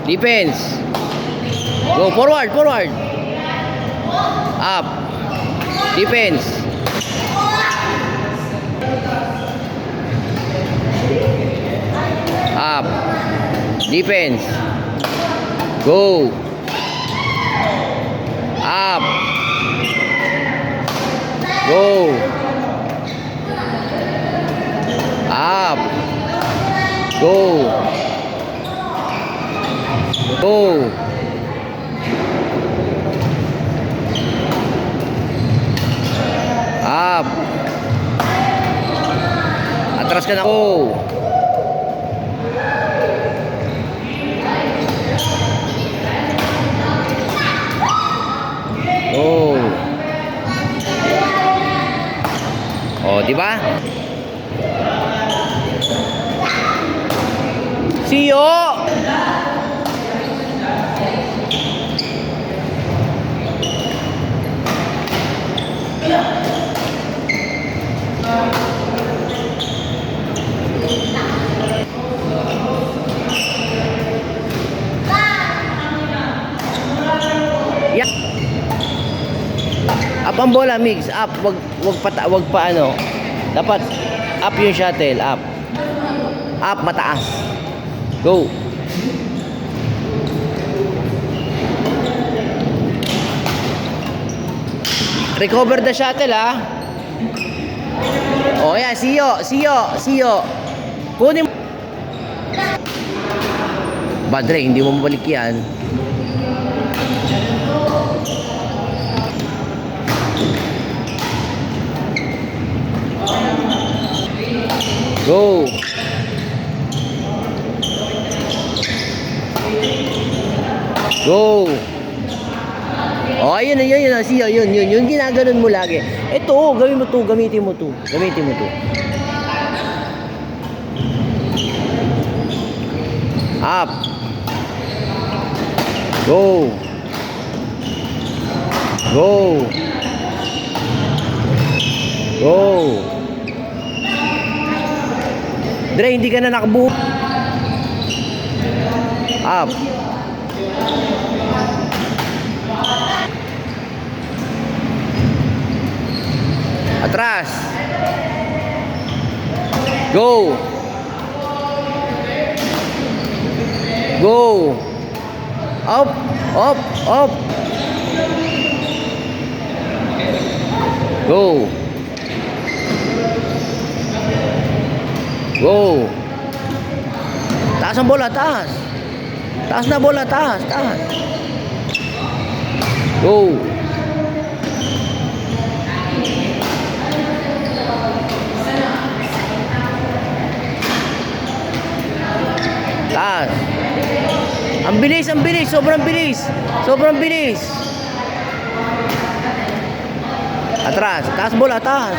Defense. Go forward, forward. Up. Defense. Up. Defense. Go. Up. Go. Up. Go. Go. Up. Atras ka na. Go. Go. Oh, di ba? Siyo. Yeah. Up ang bola, mix. Up, wag pa ano. Dapat up yung shuttle, up. Up mataas. Go. Recover the shuttle, ha. Oh, yeah, siyo. Kunin mo. Badre, hindi mo mabalik yan. Go. Go. Oh, ayun, siya, yun, ginaganon mo lagi. Ito, gamitin mo to. Up. Go. Go. Go. Dre, hindi ka na nakabuo. Up. Atras. Go. Go. Up. Go. Go. Taas ang bola, taas. Taas na bola, taas. Go. Taas. Ang bilis, sobrang bilis. Atras, taas bola, taas.